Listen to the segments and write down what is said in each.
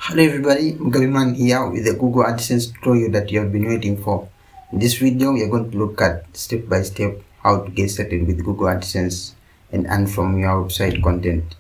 Hello everybody, I'm Galiman here with the Google AdSense tutorial that you have been waiting for. In this video, we are going to look at step by step how to get started with Google AdSense and earn from your website content.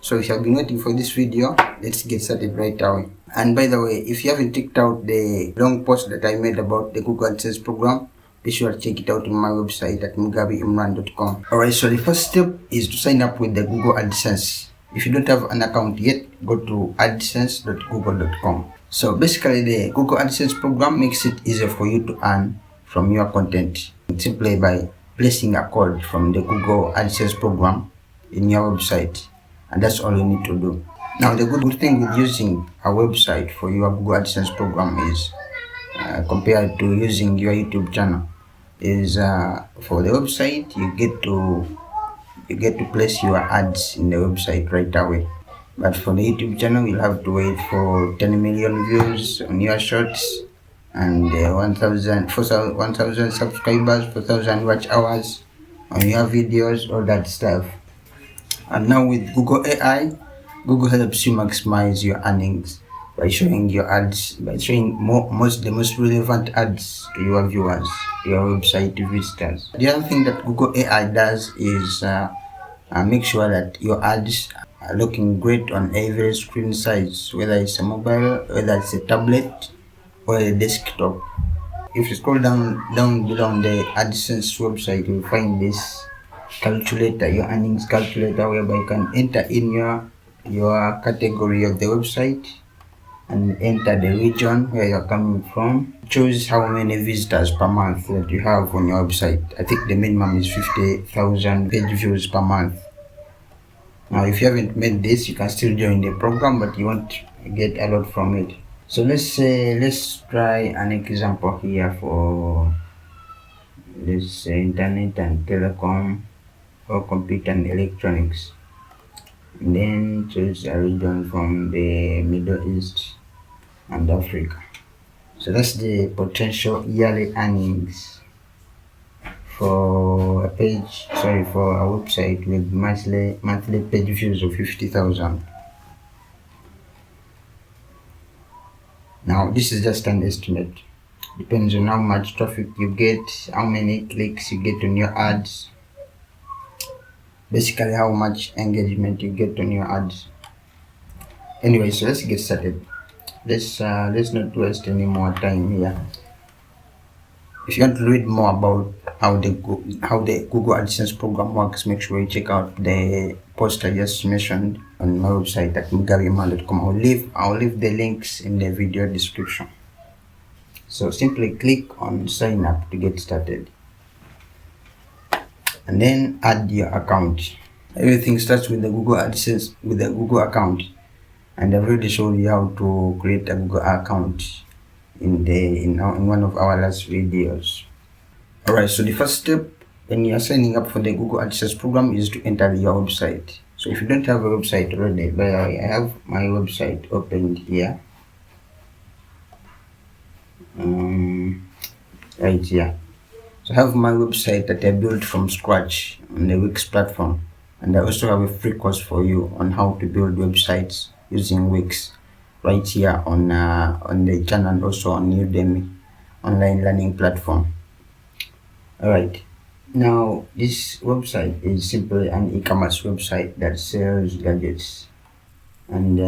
So if you have been waiting for this video, let's get started right away. And by the way, if you haven't checked out the long post that I made about the Google AdSense program, be sure to check it out on my website at mugabeimran.com. Alright, so the first step is to sign up with the Google AdSense. If you don't have an account yet, go to adsense.google.com. So basically, the Google AdSense program makes it easier for you to earn from your content simply by placing a code from the Google AdSense program in your website, and that's all you need to do. Now, the good thing with using a website for your Google AdSense program is compared to using your YouTube channel is for the website you get to place your ads in the website right away. But for the YouTube channel, you'll have to wait for 10 million views on your shorts and 1,000 subscribers, 4,000 watch hours on your videos, all that stuff. And now with Google AI, Google helps you maximize your earnings by showing your ads, by showing the most relevant ads to your viewers, to your website visitors. The other thing that Google AI does is make sure that your ads are looking great on every screen size, whether it's a mobile, whether it's a tablet or a desktop. If you scroll down below on the AdSense website, you'll find this calculator, your earnings calculator, whereby you can enter in your category of the website and enter the region where you're coming from. Choose how many visitors per month that you have on your website. I think the minimum is 50,000 page views per month. Now, if you haven't made this, you can still join the program, but you won't get a lot from it. So let's try an example here for this internet and telecom or computer and electronics. And then choose a region from the Middle East and Africa. So that's the potential yearly earnings for a website with monthly page views of 50,000. Now this is just an estimate. Depends on how much traffic you get, how many clicks you get on your ads, basically how much engagement you get on your ads. Anyway, so let's get started. Let's not waste any more time here. If you want to read more about how the Google AdSense program works, make sure you check out the post I just mentioned on my website at mugabeimran.com. I'll leave the links in the video description. So simply click on sign up to get started, and then add your account. Everything starts with the Google AdSense, with the Google account, and I've already showed you how to create a Google account in one of our last videos. Alright, so the first step when you are signing up for the Google AdSense program is to enter your website. So if you don't have a website already, by the way, I have my website opened here, right here. So I have my website that I built from scratch on the Wix platform, and I also have a free course for you on how to build websites using Wix right here on the channel, and also on Udemy online learning platform. Alright, now this website is simply an e-commerce website that sells gadgets and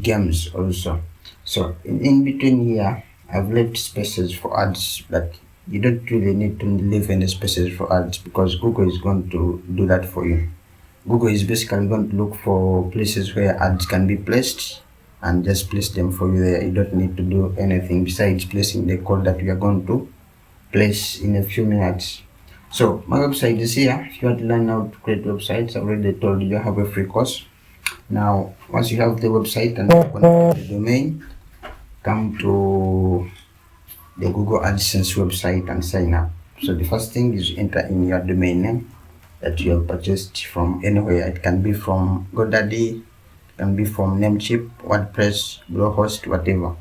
games also. So in between here, I've left spaces for ads, but you don't really need to leave any spaces for ads because Google is going to do that for you. Google is basically going to look for places where ads can be placed and just place them for you there. You don't need to do anything besides placing the code that we are going to place in a few minutes. So my website is here. If you want to learn how to create websites, I already told you I have a free course. Now, once you have the website and open the domain, come to the Google AdSense website and sign up. So the first thing is enter in your domain name that you have purchased from anywhere. It can be from GoDaddy, it can be from Namecheap, WordPress, Bluehost, whatever.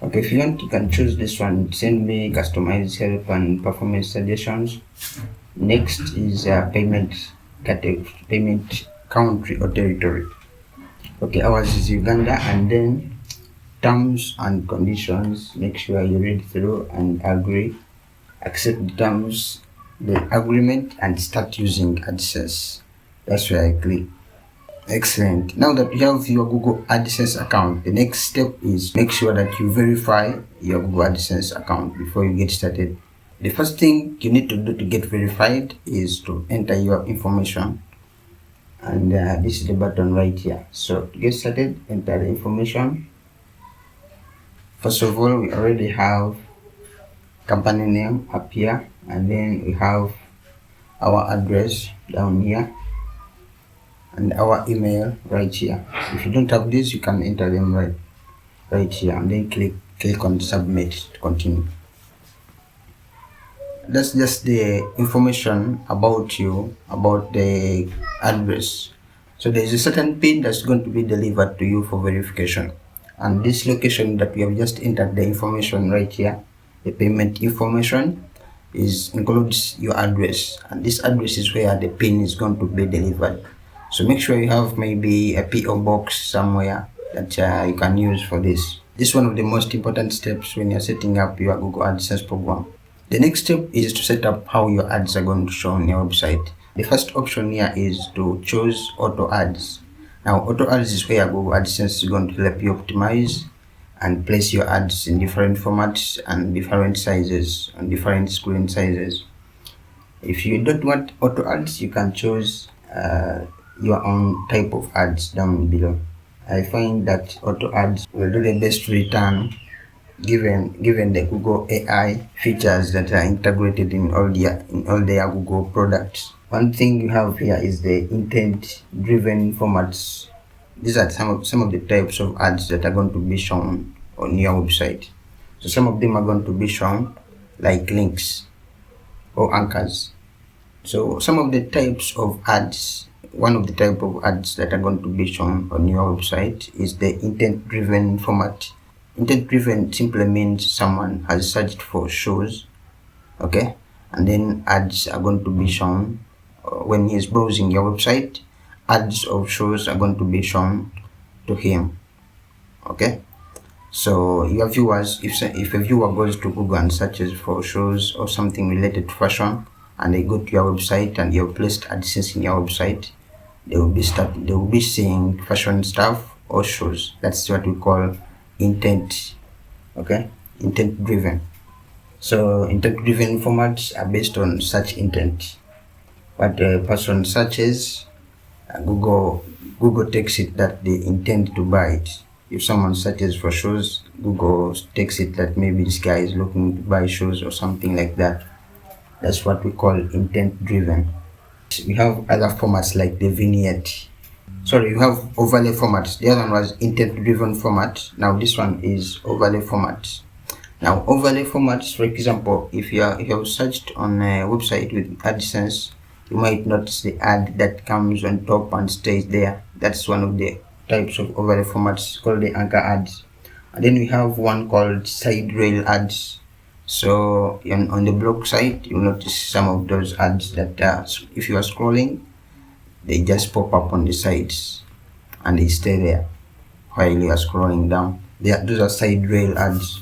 Okay, if you want, you can choose this one. Send me customized help and performance suggestions. Next is payment country or territory. Okay, ours is Uganda, and then terms and conditions. Make sure you read through and agree. Accept the terms, the agreement, and start using AdSense. That's where I click. Excellent. Now that you have your Google AdSense account, the next step is make sure that you verify your Google AdSense account before you get started. The first thing you need to do to get verified is to enter your information, and this is the button right here. So to get started, enter the information. First of all, we already have company name up here, and then we have our address down here and our email right here. If you don't have this, you can enter them right here, and then click on submit to continue. That's just the information about you, about the address. So there is a certain pin that's going to be delivered to you for verification, and this location that we have just entered the information right here, the payment information, includes your address, and this address is where the pin is going to be delivered. So make sure you have maybe a PO box somewhere that you can use for this. This is one of the most important steps when you're setting up your Google AdSense program. The next step is to set up how your ads are going to show on your website. The first option here is to choose AutoAds. Now AutoAds is where Google AdSense is going to help you optimize and place your ads in different formats and different sizes and different screen sizes. If you don't want AutoAds, you can choose your own type of ads down below. I find that AutoAds will do the best return given the Google AI features that are integrated in all their Google products. One thing you have here is the intent-driven formats. These are some of the types of ads that are going to be shown on your website. So some of them are going to be shown like links or anchors. So some of the types of ads, one of the type of ads that are going to be shown on your website is the intent-driven format. Intent-driven simply means someone has searched for shoes, okay, and then ads are going to be shown when he's browsing your website. Ads of shoes are going to be shown to him, okay. So your viewers, if a viewer goes to Google and searches for shoes or something related to fashion, and they go to your website and you have placed AdSense in your website, they will be seeing fashion stuff or shoes. That's what we call intent, okay, intent driven. So intent driven formats are based on search intent. What the person searches, Google takes it that they intend to buy it. If someone searches for shoes, Google takes it that maybe this guy is looking to buy shoes or something like that. That's what we call intent driven. We have other formats like the vignette. Sorry, we have overlay formats. The other one was intent-driven format. Now this one is overlay formats. Now overlay formats, for example, if you have searched on a website with AdSense, you might notice the ad that comes on top and stays there. That's one of the types of overlay formats called the anchor ads. And then we have one called side rail ads. So on the blog site, you'll notice some of those ads that if you are scrolling, they just pop up on the sides and they stay there while you are scrolling down. Those are side rail ads.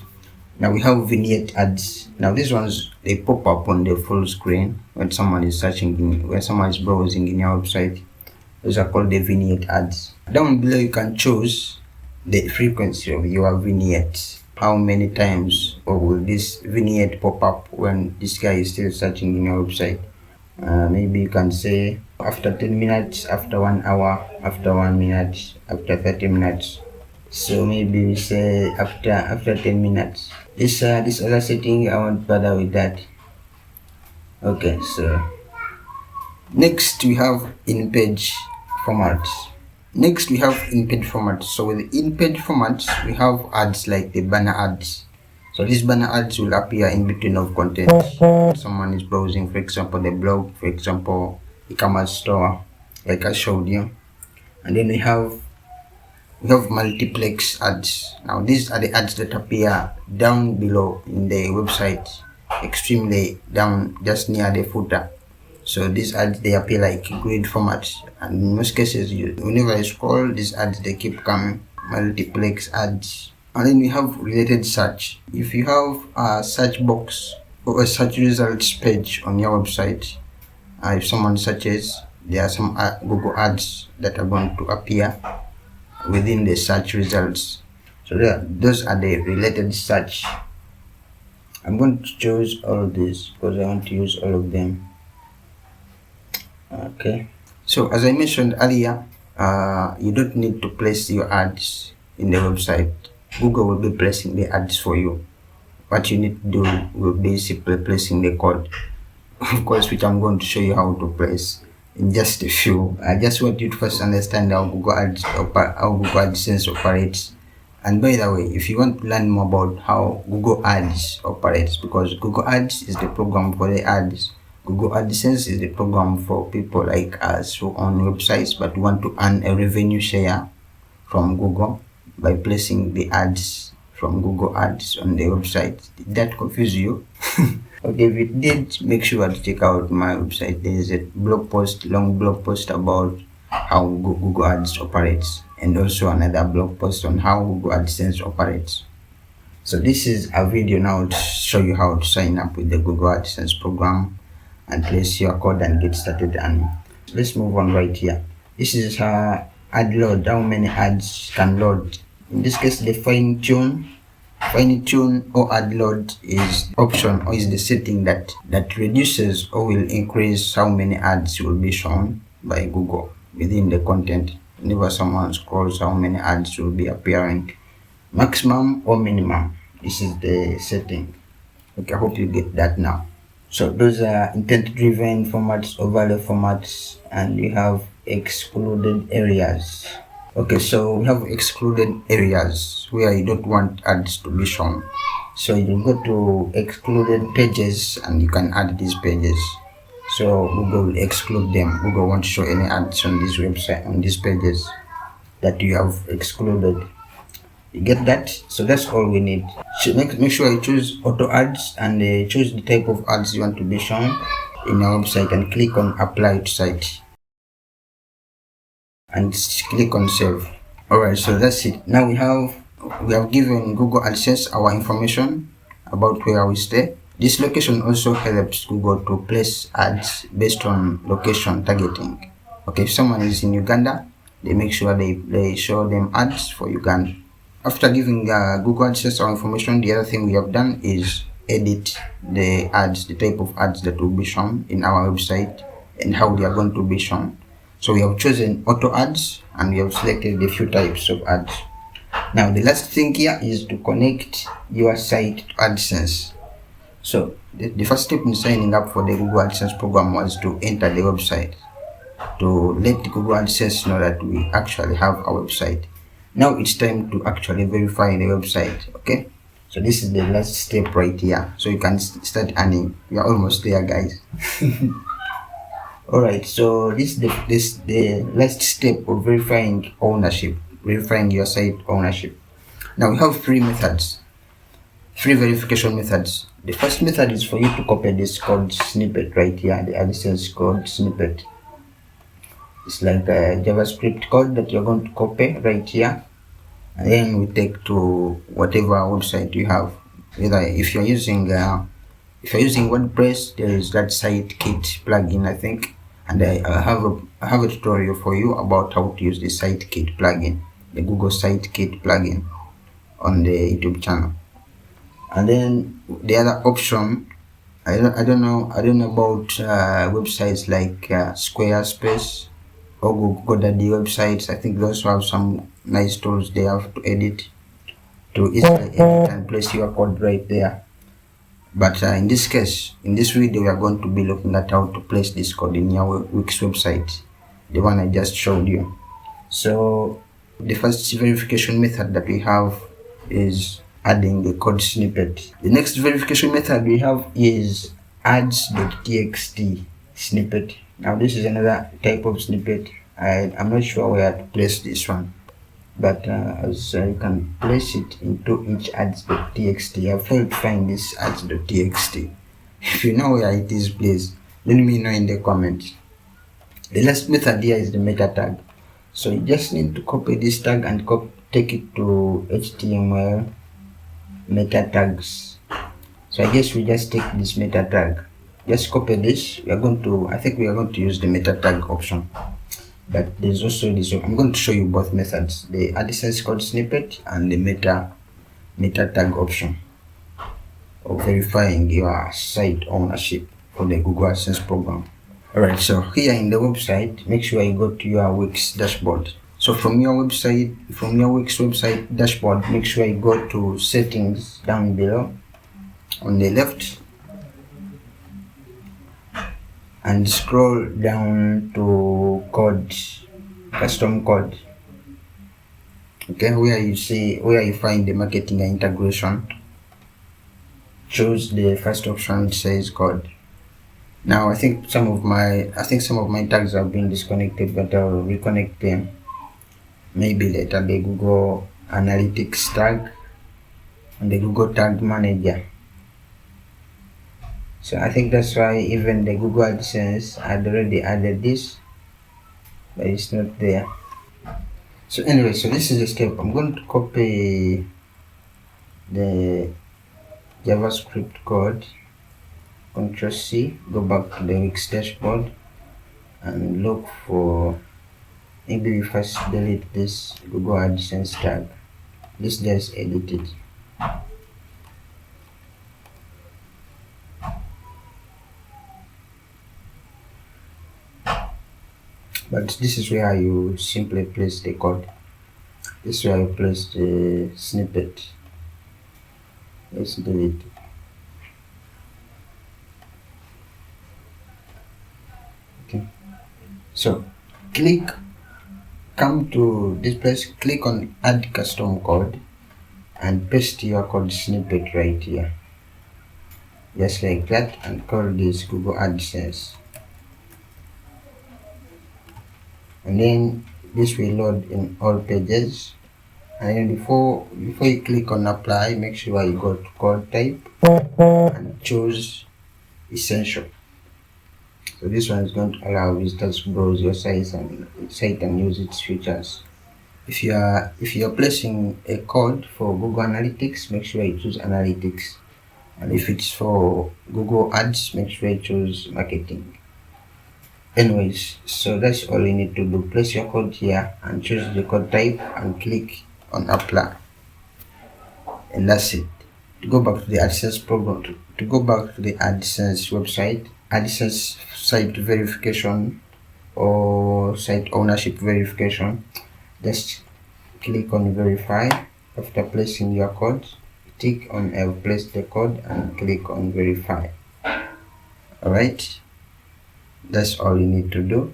Now we have vignette ads. Now these ones, they pop up on the full screen when someone is when someone is browsing in your website. Those are called the vignette ads. Down below you can choose the frequency of your vignette. How many times will this vignette pop up when this guy is still searching in your website? Maybe you can say after 10 minutes, after 1 hour, after 1 minute, after 30 minutes. So maybe we say after 10 minutes. This other setting, I won't bother with that. Okay, so next we have in-page formats. So with the in-page formats, we have ads like the banner ads. So these banner ads will appear in between of content. Someone is browsing, for example, the blog, for example, e-commerce store, like I showed you. And then we have multiplex ads. Now these are the ads that appear down below in the website, extremely down, just near the footer. So these ads, they appear like grid formats, and in most cases, whenever I scroll, these ads, they keep coming. Multiplex ads. And then we have related search. If you have a search box or a search results page on your website, if someone searches, there are some Google ads that are going to appear within the search results. So those are the related search. I'm going to choose all of these because I want to use all of them. Okay, so as I mentioned earlier, you don't need to place your ads in the website. Google will be placing the ads for you. What you need to do will be simply placing the code, of course, which I'm going to show you how to place in just a few. I just want you to first understand how Google AdSense operates. And by the way, if you want to learn more about how Google Ads operates, because Google Ads is the program for the ads, Google AdSense is the program for people like us who own websites but want to earn a revenue share from Google by placing the ads from Google Ads on the website. Did that confuse you? Okay, if it did, make sure to check out my website. There is a long blog post about how Google Ads operates, and also another blog post on how Google AdSense operates. So this is a video now to show you how to sign up with the Google AdSense program and place your code and get started. And let's move on right here. This is ad load, how many ads can load. In this case, the fine tune or ad load is option, or is the setting that reduces or will increase how many ads will be shown by Google within the content. Whenever someone scrolls, how many ads will be appearing, maximum or minimum. This is the setting. Okay, I hope you get that now. So those are intent driven formats, overlay formats, and you have excluded areas. Okay, so we have excluded areas where you don't want ads to be shown. So you go to excluded pages and you can add these pages. So Google will exclude them. Google won't show any ads on this website, on these pages that you have excluded. You get that? So that's all we need. So make sure you choose auto ads and choose the type of ads you want to be shown in your website and click on apply to site and click on save. Alright, so that's it. Now we have given Google AdSense our information about where we stay. This location also helps Google to place ads based on location targeting. Okay, if someone is in Uganda, they make sure they show them ads for Uganda. After giving Google AdSense our information, the other thing we have done is edit the ads, the type of ads that will be shown in our website and how they are going to be shown. So we have chosen auto ads and we have selected a few types of ads. Now the last thing here is to connect your site to AdSense. So the first step in signing up for the Google AdSense program was to enter the website, to let Google AdSense know that we actually have a website. Now it's time to actually verify the website. Okay, so this is the last step right here, so you can start earning. We are almost there, guys. Alright, so this is the last step of verifying ownership, verifying your site ownership. Now we have three verification methods. The first method is for you to copy this code snippet right here, the AdSense code snippet. It's like a JavaScript code that you're going to copy right here, and then we take to whatever website you have. Either if you're using WordPress, there is that SiteKit plugin, I think, and I have a tutorial for you about how to use the SiteKit plugin, the Google SiteKit plugin, on the YouTube channel. And then the other option, I don't know about websites like Squarespace or GoDaddy websites. I think those have some nice tools they have to edit, to easily edit and place your code right there. But in this case, in this video, we are going to be looking at how to place this code in your Wix website, the one I just showed you. So the first verification method that we have is adding the code snippet. The next verification method we have is ads.txt snippet. Now this is another type of snippet. I'm not sure where to place this one, but as you can place it into each ads.txt. I've failed to find this ads.txt. If you know where it is, please let me know in the comments. The last method here is the meta tag. So you just need to copy this tag and take it to HTML meta tags. So I guess we just take this meta tag, just copy this. I think we are going to use the meta tag option, but there's also this. I'm going to show you both methods, the AdSense code snippet and the meta tag option of verifying your site ownership for the Google AdSense program. Alright, so here in the website, make sure you go to your Wix dashboard. So from your Wix website dashboard, make sure you go to settings down below on the left and scroll down to custom code. Okay, where you find the marketing and integration, choose the first option which says code. Now I think some of my tags have been disconnected, but I'll reconnect them maybe later. The Google Analytics tag and the Google Tag Manager. So I think that's why even the Google AdSense had already added this, but it's not there. So anyway, so this is the step. I'm going to copy the JavaScript code, Ctrl C, go back to the Wix dashboard and look for, maybe we first delete this Google AdSense tag. This just edit it. But this is where you simply place the code. This is where you place the snippet. Let's delete it. Okay. So come to this place, click on add custom code and paste your code snippet right here. Just like that, and call this Google AdSense. And then this will load in all pages, and then before you click on apply, make sure you go to code type and choose essential. So this one is going to allow visitors to browse your site and use its features. If you are placing a code for Google Analytics, make sure you choose Analytics, and if it's for Google Ads, make sure you choose Marketing. Anyways, so that's all you need to do. Place your code here and choose the code type and click on apply, and that's it. To go back to the AdSense program, to go back to the AdSense website, AdSense site verification or site ownership verification, just click on verify. After placing your code, click on I've placed the code and click on verify. Alright, that's all you need to do.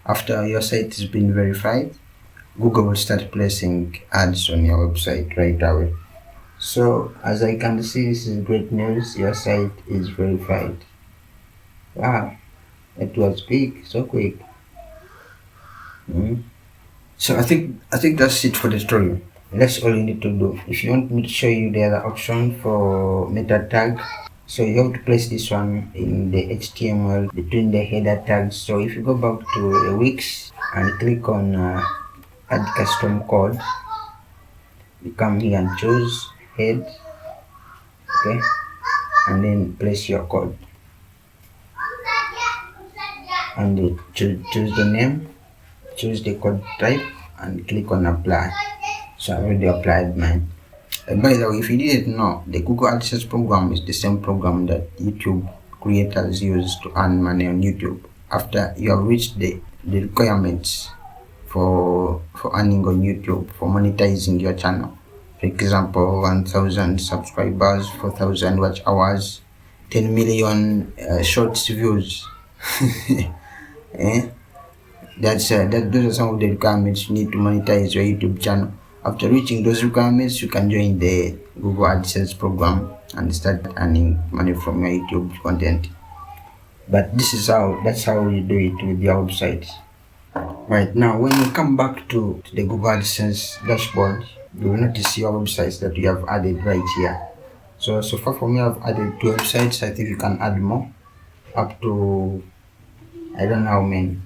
After your site has been verified, Google will start placing ads on your website right away. So as I can see, this is great news. Your site is verified. Wow, it was quick, so quick. So I think that's it for the tutorial. That's all you need to do. If you want me to show you the other option for meta tag, so you have to place this one in the HTML between the header tags. So if you go back to the Wix and click on add custom code, you come here and choose head, okay, and then place your code and choose the name, choose the code type and click on apply. So I already applied mine. By the way, if you didn't know, the Google AdSense program is the same program that YouTube creators use to earn money on YouTube. After you have reached the requirements for earning on YouTube, for monetizing your channel, for example, 1,000 subscribers, 4,000 watch hours, 10 million shorts views. Those are some of the requirements you need to monetize your YouTube channel. After reaching those requirements, you can join the Google AdSense program and start earning money from your YouTube content. But that's how you do it with your website. Right now, when you come back to the Google AdSense dashboard, you will notice your websites that you have added right here. So far for me, I've added 2 websites. I think you can add more, up to I don't know how many.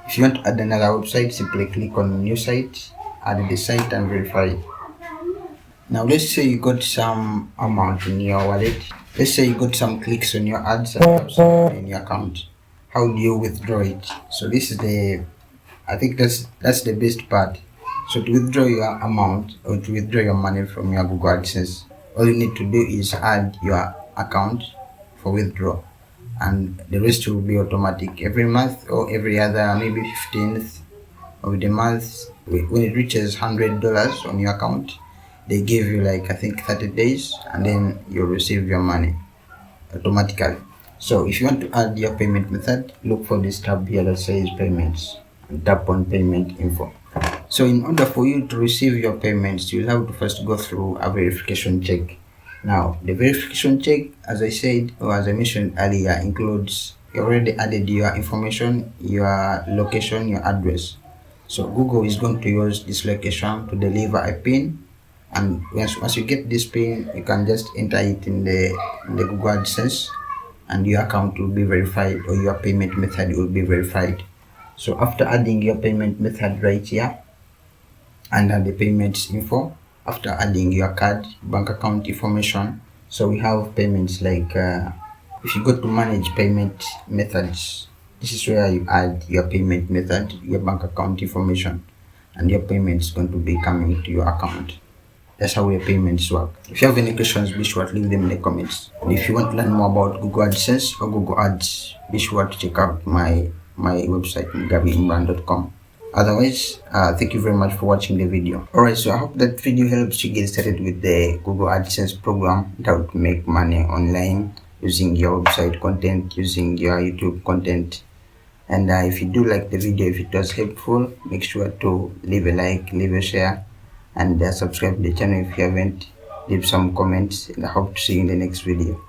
If you want to add another website, simply click on new site, add the site and verify. Now let's say you got some amount in your wallet. Let's say you got some clicks on your ads and have some money in your account. How do you withdraw it? So this is I think that's the best part. So to withdraw your amount or to withdraw your money from your Google AdSense, all you need to do is add your account for withdrawal, and the rest will be automatic every month or every other, maybe 15th of the month. When it reaches $100 on your account, they give you like I think 30 days, and then you'll receive your money automatically. So if you want to add your payment method, look for this tab here that says payments and tap on payment info. So in order for you to receive your payments, you'll have to first go through a verification check. Now the verification check, as I said or as I mentioned earlier, includes you already added your information, your location, your address. So Google is going to use this location to deliver a pin, and once you get this pin, you can just enter it in the Google AdSense, and your account will be verified or your payment method will be verified. So after adding your payment method right here under the payments info, after adding your card, bank account information, so we have payments like if you go to manage payment methods, this is where you add your payment method, your bank account information, and your payment is going to be coming to your account. That's how your payments work. If you have any questions, be sure to leave them in the comments. And if you want to learn more about Google AdSense or Google Ads, be sure to check out my website, gabyimran.com. Otherwise, thank you very much for watching the video. Alright, so I hope that video helps you get started with the Google AdSense program, how to make money online using your website content, using your YouTube content. And if you do like the video, if it was helpful, make sure to leave a like, leave a share, and subscribe to the channel if you haven't. Leave some comments, and I hope to see you in the next video.